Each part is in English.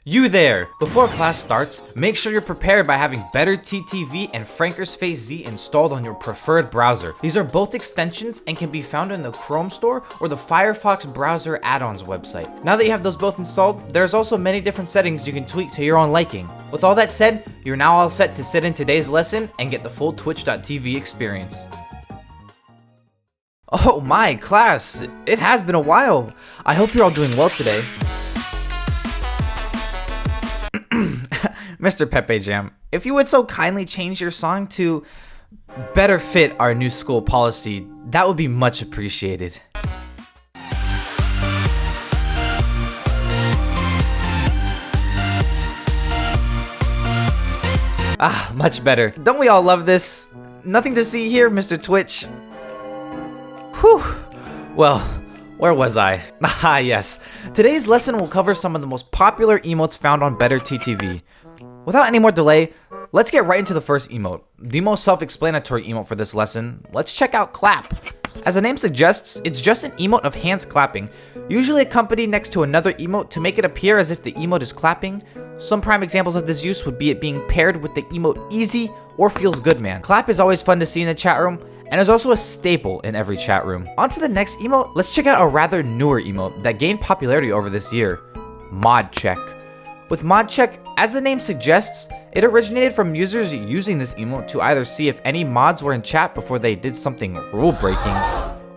You there! Before class starts, make sure you're prepared by having BetterTTV and Franker's Face Z installed on your preferred browser. These are both extensions and can be found in the Chrome store or the Firefox browser add-ons website. Now that you have those both installed, there's also many different settings you can tweak to your own liking. With all that said, you're now all set to sit in today's lesson and get the full Twitch.tv experience. Oh my class, it has been a while. I hope you're all doing well today. Mr. Pepe Jam, if you would so kindly change your song to better fit our new school policy, that would be much appreciated. Ah, much better. Don't we all love this? Nothing to see here, Mr. Twitch. Whew. Well, where was I? Ah, yes. Today's lesson will cover some of the most popular emotes found on BetterTTV. Without any more delay, let's get right into the first emote. The most self-explanatory emote for this lesson. Let's check out Clap. As the name suggests, it's just an emote of hands clapping, usually accompanied next to another emote to make it appear as if the emote is clapping. Some prime examples of this use would be it being paired with the emote Easy or Feels Good Man. Clap is always fun to see in the chat room, and is also a staple in every chat room. On to the next emote, let's check out a rather newer emote that gained popularity over this year, Mod Check. With Mod Check, as the name suggests, it originated from users using this emote to either see if any mods were in chat before they did something rule-breaking,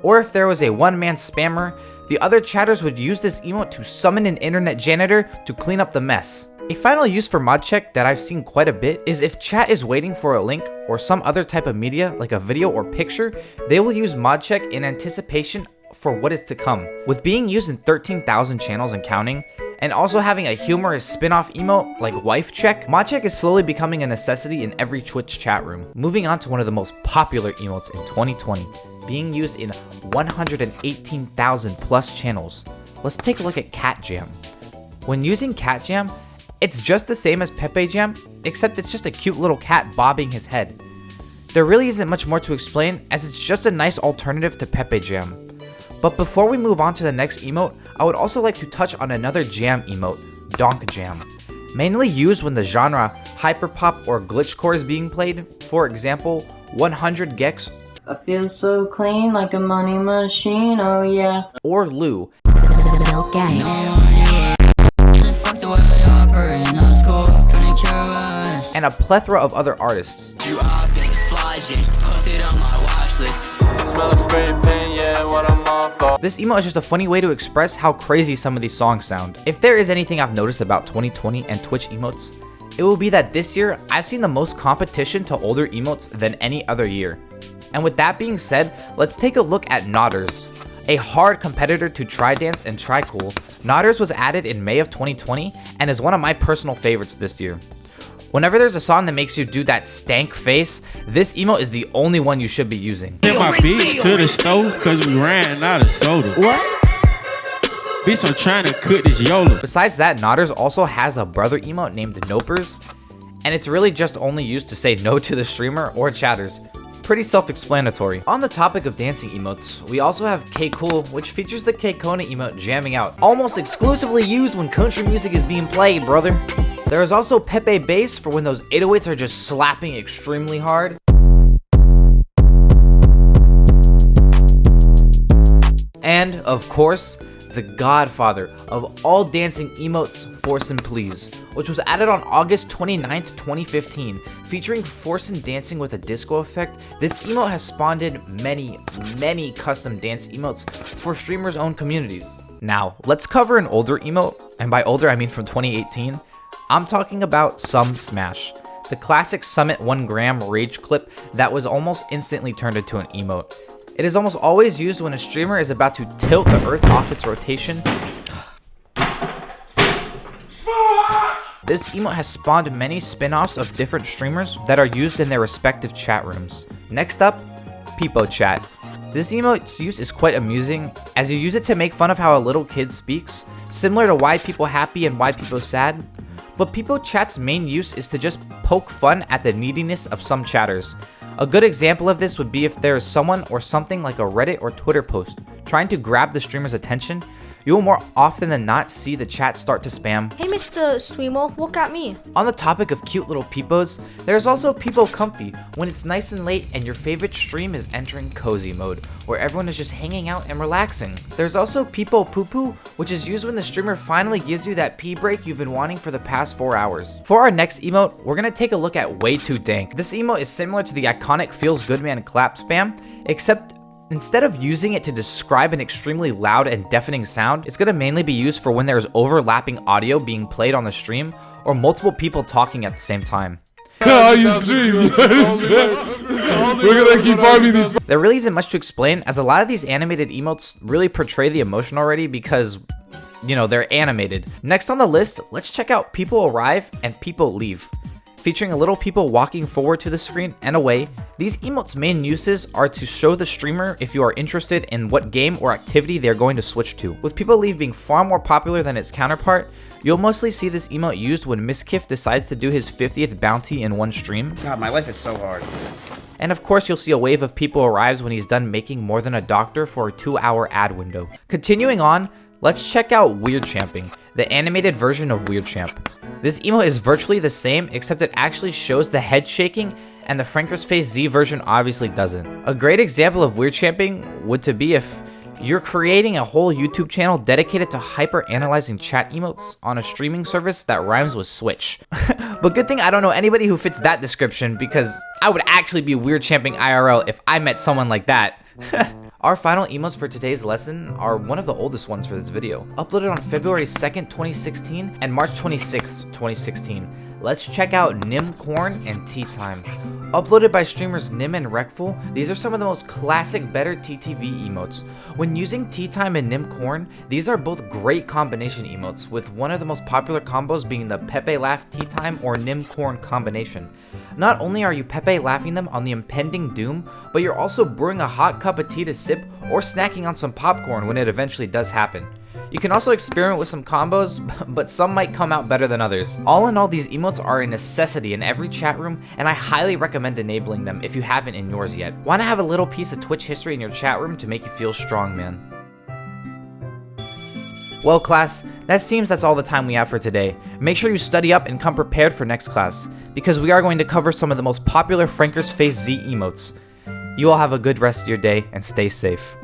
or if there was a one-man spammer, the other chatters would use this emote to summon an internet janitor to clean up the mess. A final use for Mod Check that I've seen quite a bit is if chat is waiting for a link or some other type of media like a video or picture, they will use Mod Check in anticipation for what is to come. With being used in 13,000 channels and counting, and also having a humorous spin-off emote like Wife Check, Mod Check is slowly becoming a necessity in every Twitch chat room. Moving on to one of the most popular emotes in 2020, being used in 118,000 plus channels. Let's take a look at Cat Jam. When using Cat Jam, it's just the same as Pepe Jam, except it's just a cute little cat bobbing his head. There really isn't much more to explain, as it's just a nice alternative to Pepe Jam. But before we move on to the next emote, I would also like to touch on another jam emote, Donk Jam. Mainly used when the genre hyperpop or glitchcore is being played, for example, 100 Gex, I feel so clean like a money machine, oh yeah. Or Lou. And a plethora of other artists. This emote is just a funny way to express how crazy some of these songs sound. If there is anything I've noticed about 2020 and Twitch emotes, it will be that this year I've seen the most competition to older emotes than any other year. And with that being said, let's take a look at Nodders. A hard competitor to Tridance and Tricool, Nodders was added in May of 2020 and is one of my personal favorites this year. Whenever there's a song that makes you do that stank face, this emote is the only one you should be using. Take my bitch to the store cause we ran out of soda. What? Bitch, I'm trying to cook this YOLO. Besides that, Nodders also has a brother emote named Nopers, and it's really just only used to say no to the streamer or chatters. Pretty self-explanatory. On the topic of dancing emotes, we also have K-Cool, which features the K-Kona emote jamming out, almost exclusively used when country music is being played, brother. There is also Pepe Bass for when those 808s are just slapping extremely hard. And, of course, the godfather of all dancing emotes, Force and Please, which was added on August 29th, 2015, featuring Forsen dancing with a disco effect. This emote has spawned many custom dance emotes for streamers' own communities. Now, let's cover an older emote, and by older I mean from 2018. I'm talking about Some Smash, the classic Summit 1 gram rage clip that was almost instantly turned into an emote. It is almost always used when a streamer is about to tilt the earth off its rotation. This emote has spawned many spin-offs of different streamers that are used in their respective chat rooms. Next up, Peepo Chat. This emote's use is quite amusing, as you use it to make fun of how a little kid speaks, similar to Why People Happy and Why People Sad. But Peepo Chat's main use is to just poke fun at the neediness of some chatters. A good example of this would be if there is someone or something like a Reddit or Twitter post trying to grab the streamer's attention. you will more often than not see the chat start to spam. Hey Mr. Sweemo, look at me. On the topic of cute little peepos, there's also peepo comfy, when it's nice and late and your favorite stream is entering cozy mode, where everyone is just hanging out and relaxing. There's also peepo poo poo, which is used when the streamer finally gives you that pee break you've been wanting for the past 4 hours. For our next emote, we're gonna take a look at Way Too Dank. This emote is similar to the iconic Feels Good Man clap spam, except instead of using it to describe an extremely loud and deafening sound, it's gonna mainly be used for when there's overlapping audio being played on the stream or multiple people talking at the same time. How you stream? You understand? We're gonna keep farming these. There really isn't much to explain, as a lot of these animated emotes really portray the emotion already because, you know, they're animated. Next on the list, let's check out People Arrive and People Leave. Featuring a little people walking forward to the screen and away, these emotes' main uses are to show the streamer if you are interested in what game or activity they're going to switch to. With People Leave being far more popular than its counterpart, you'll mostly see this emote used when Miskiff decides to do his 50th bounty in one stream. God, my life is so hard. And of course, you'll see a wave of People Arrives when he's done making more than a doctor for a 2-hour ad window. Continuing on, let's check out WeirdChamping, the animated version of WeirdChamp. This emote is virtually the same, except it actually shows the head shaking, and the Franker's Face Z version obviously doesn't. A great example of WeirdChamping would to be if you're creating a whole YouTube channel dedicated to hyper-analyzing chat emotes on a streaming service that rhymes with Switch. But good thing I don't know anybody who fits that description, because I would actually be WeirdChamping IRL if I met someone like that. Our final emotes for today's lesson are one of the oldest ones for this video, uploaded on February 2nd, 2016 and March 26th, 2016. Let's check out Nim Corn and Tea Time. Uploaded by streamers Nim and Wreckful, these are some of the most classic BetterTTV emotes. When using Tea Time and Nim Corn, these are both great combination emotes, with one of the most popular combos being the Pepe Laugh Tea Time or Nim Corn combination. Not only are you Pepe laughing them on the impending doom, but you're also brewing a hot cup of tea to sip or snacking on some popcorn when it eventually does happen. You can also experiment with some combos, but some might come out better than others. All in all, these emotes are a necessity in every chat room, and I highly recommend enabling them if you haven't in yours yet. Wanna have a little piece of Twitch history in your chat room to make you feel strong, man? Well, class, that seems that's all the time we have for today. Make sure you study up and come prepared for next class, because we are going to cover some of the most popular Franker's Face Z emotes. You all have a good rest of your day, and stay safe.